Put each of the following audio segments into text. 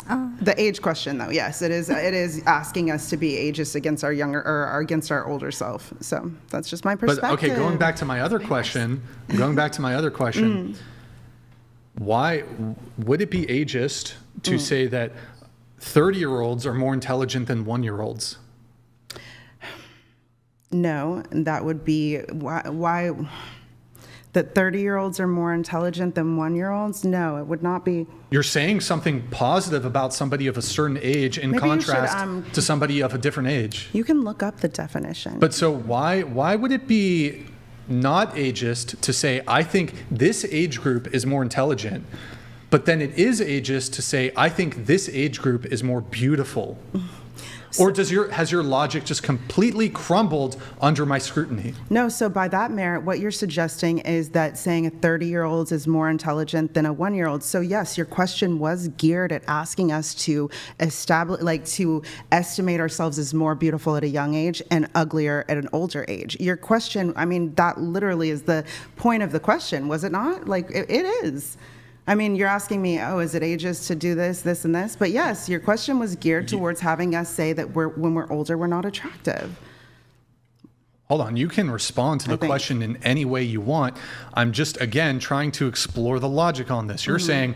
The age question, though, yes, it is asking us to be ageist against our younger or against our older self. So that's just my perspective. But okay, going back to my other question, why would it be ageist to say that 30-year-olds are more intelligent than 1-year-olds? No, that would be why that 30-year-olds are more intelligent than 1-year-olds? No, it would not be. You're saying something positive about somebody of a certain age in contrast to somebody of a different age. You can look up the definition. But so why would it be not ageist to say, I think this age group is more intelligent, but then it is ageist to say, I think this age group is more beautiful? Or has your logic just completely crumbled under my scrutiny? No, so by that merit, what you're suggesting is that saying a 30-year-old is more intelligent than a 1-year-old. So yes, your question was geared at asking us to to estimate ourselves as more beautiful at a young age and uglier at an older age. Your question, I mean, that literally is the point of the question, was it not? Like, it is. I mean, you're asking me, is it ageist to do this, this, and this? But yes, your question was geared towards having us say that when we're older, we're not attractive. Hold on, you can respond to the question in any way you want. I'm just, again, trying to explore the logic on this. You're saying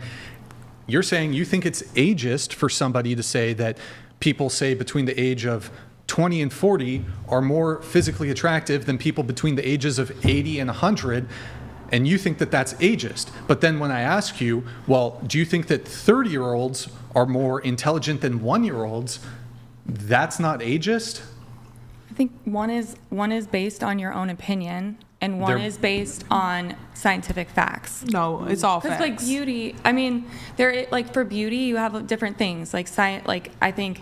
you think it's ageist for somebody to say that people, say, between the age of 20 and 40 are more physically attractive than people between the ages of 80 and 100. And you think that that's ageist. But then when I ask you, well, do you think that 30-year-olds are more intelligent than 1-year-olds? That's not ageist? I think one is based on your own opinion, and one is based on scientific facts. No, it's all facts. Because like beauty, I mean, for beauty, you have different things. Like science, I think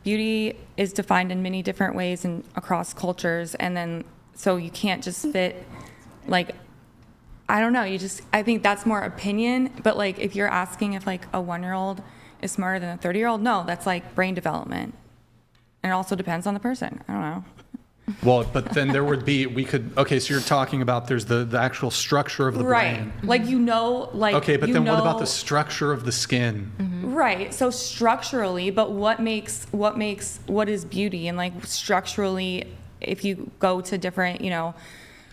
beauty is defined in many different ways and across cultures, and then so you can't just fit I don't know. I think that's more opinion. But if you're asking if a 1-year-old is smarter than a 30-year-old, no, that's brain development. And it also depends on the person. I don't know. Well, but then there would be, so you're talking about there's the actual structure of the brain. Right. Okay, but then what about the structure of the skin? Mm-hmm. Right. So structurally, but what is beauty? And structurally, if you go to different,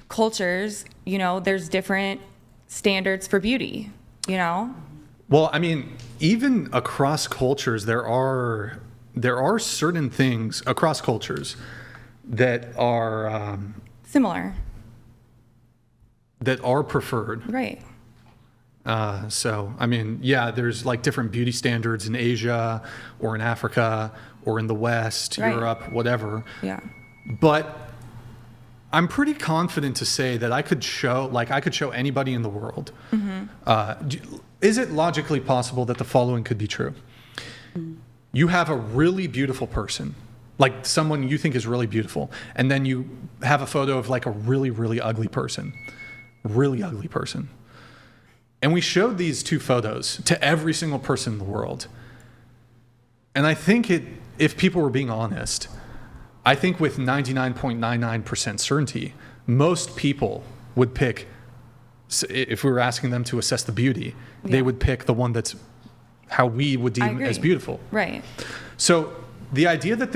cultures, there's different standards for beauty, Well, I mean, even across cultures, there are certain things across cultures that are similar, that are preferred. Right. So, I mean, yeah, there's different beauty standards in Asia or in Africa or in the West, right. Europe, whatever. Yeah. But I'm pretty confident to say that I could show anybody in the world. Mm-hmm. Is it logically possible that the following could be true? You have a really beautiful person, someone you think is really beautiful, and then you have a photo of a really, really ugly person. And we showed these two photos to every single person in the world. And I think if people were being honest, I think with 99.99% certainty, most people would pick, if we were asking them to assess the beauty, they would pick the one that's how we would deem as beautiful. Right. So the idea that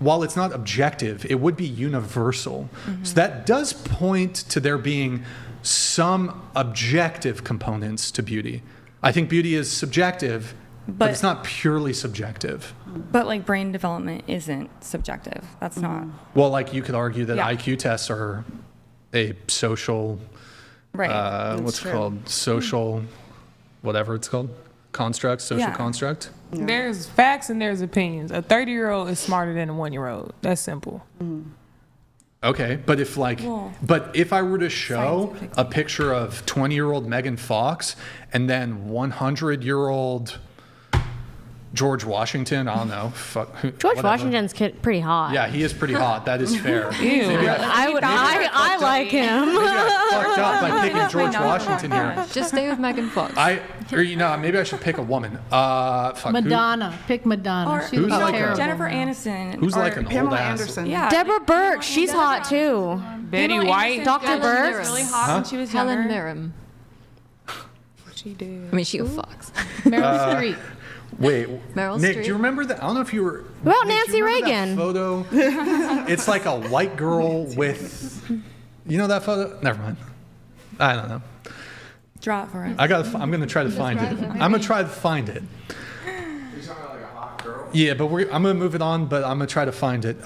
while it's not objective, it would be universal. Mm-hmm. So that does point to there being some objective components to beauty. I think beauty is subjective, but it's not purely subjective. But brain development isn't subjective. That's not. Well, you could argue that IQ tests are a social, right? What's it called? Social, whatever it's called, construct, social construct. Yeah. There's facts and there's opinions. A 30-year-old is smarter than a 1-year-old. That's simple. Mm-hmm. Okay, but if I were to show a picture of 20-year-old Megan Fox and then 100-year-old George Washington, I don't know. George Washington's pretty hot. Yeah, he is pretty hot. That is fair. Ew. I like him. Maybe I fucked up by picking George Washington here. Just stay with Megan Fox. Maybe I should pick a woman. Madonna. Pick Madonna. Or who's Jennifer Aniston. Who's an Pamela old ass? Anderson. Yeah. Deborah Burke. She's hot too. Betty White. Dr. Burke. Really hot when she was younger. Helen Mirren. She did. I mean, she was Fox. Meryl Streep. Wait, Meryl Nick, Streep. do you remember that? I don't know if you were. What about Nick, do you Nancy remember that Reagan? photo. It's like a white girl with. You know that photo? Never mind. I don't know. Draw it for us. I'm gonna try to find it. I'm gonna try to find it. You're talking about like a hot girl? Yeah, but I'm gonna move it on. But I'm gonna try to find it.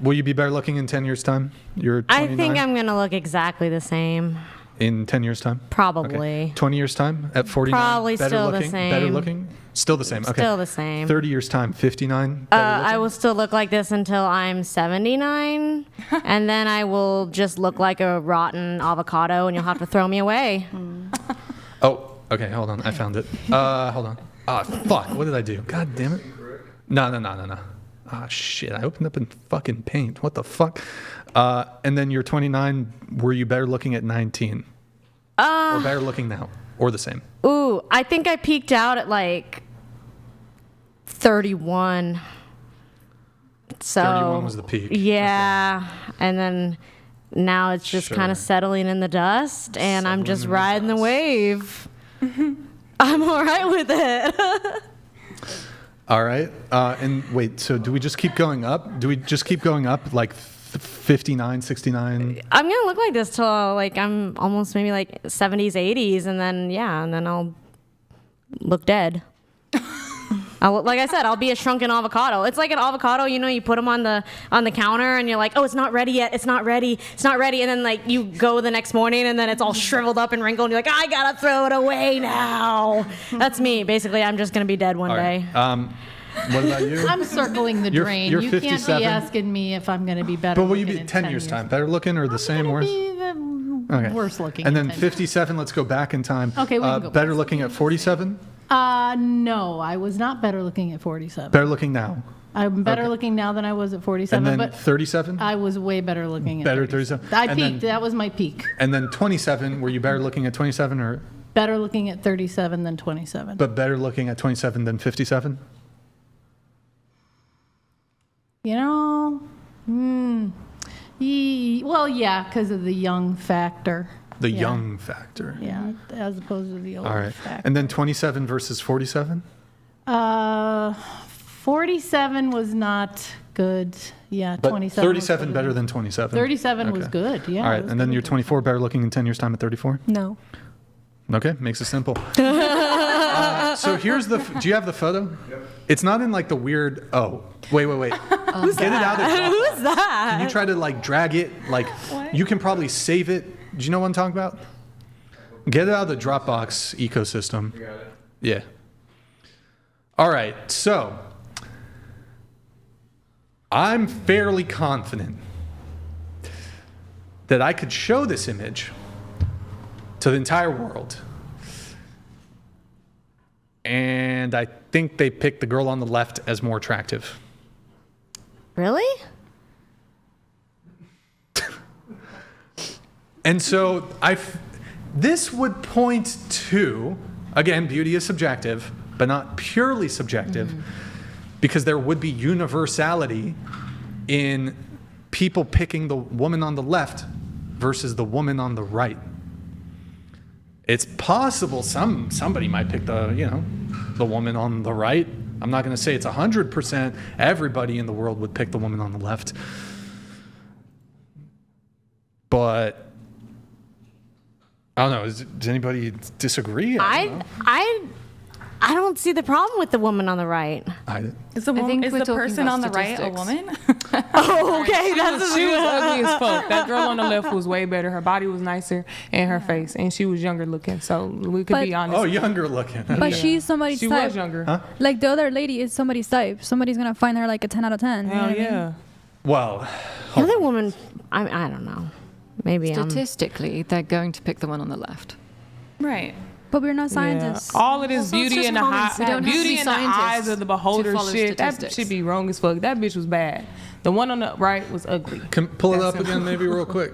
Will you be better looking in 10 years' time? You're 29? I think I'm gonna look exactly the same. In 10 years' time? Probably. Okay. 20 years' time at 49? Probably better still the looking, same. Better looking? Still the same. Okay. Still the same. 30 years' time, 59? Better I looking? will still look like this until I'm 79, and then I will just look like a rotten avocado, and you'll have to throw me away. Oh, okay. Hold on. I found it. Hold on. Ah, fuck. What did I do? God damn it. No. Ah, shit. I opened up in fucking Paint. What the fuck? And then you're 29. Were you better looking at 19? Or better looking now? Or the same? Ooh, I think I peaked out at like 31. So 31 was the peak. Yeah, and then now it's just Sure. kind of settling in the dust, and I'm Settling just in the riding the dust. wave. I'm all right with it. All right. And wait, so do we just keep going up? Do we just keep going up like 59, 69? I'm gonna look like this till like I'm almost maybe like 70s, 80s, and then I'll look dead. Like I said, I'll be a shrunken avocado. It's like an avocado, you put them on the counter, and you're like, oh, it's not ready yet. It's not ready. And then like you go the next morning, and then it's all shriveled up and wrinkled, and you're like, I gotta throw it away now. That's me. Basically, I'm just gonna be dead one All day. right. What about you? I'm circling the You're- drain. you're You can't 57. be asking me if I'm going to be better. But will you be looking in 10 years' time? Better looking or the same? Worse? Be the Okay. worse looking. And in then 10 years. 57, let's go back in time. Okay, we can go Better back. looking at 47? No, I was not better looking at 47. Better looking now. I'm better Okay. looking now than I was at 47, And then but 37? I was way better looking at Better 37. 37. I And peaked. then- That was my peak. And then 27, were you better looking at 27 or Better looking at 37 than 27. but better looking at 27 than 57? Well, yeah, because of the young factor. The Yeah. young factor. Yeah, as opposed to the old All right. factor. And then 27 versus 47? 47 was not good. Yeah, But 27. 37 better than 27. 37 was Okay. good. Yeah. All it right. was And then good. you're 24, better looking in 10 years' time at 34? No. Okay, makes it simple. So here's the. Do you have the photo? Yep. It's not in like the weird. Oh, wait. Get it out of the. Who's that? Can you try to like drag it? Like you can probably save it. Do you know what I'm talking about? Get it out of the Dropbox ecosystem. You got it. Yeah. All right. So I'm fairly confident that I could show this image to the entire world. And I think they picked the girl on the left as more attractive. Really? And so this would point to, again, beauty is subjective, but not purely subjective, because there would be universality in people picking the woman on the left versus the woman on the right. It's possible somebody might pick the woman on the right. I'm not going to say it's 100%. Everybody in the world would pick the woman on the left. But I don't know. Does anybody disagree? I don't see the problem with the woman on the right. Is the think we're the talking person about on the right a statistics. woman? Oh, okay. She was ugly as fuck. That girl on the left was way better. Her body was nicer, and her face, and she was younger looking. So we could be honest. Oh, younger looking. But she's somebody's She type. was younger. Huh? Like the other lady is somebody's type. Somebody's gonna find her like a 10 out of 10. You know Hell what I mean? yeah. Well, The other woman, I don't know. Maybe Statistically, they're going to pick the one on the left. Right. But we're not scientists. Yeah. All of this Also, it's beauty just in the common sense. We don't have to beauty be in the eyes scientists of the to beholder follow shit. That statistics. should be wrong as fuck. That bitch was bad. The one on the right was ugly. can pull it up again maybe real quick.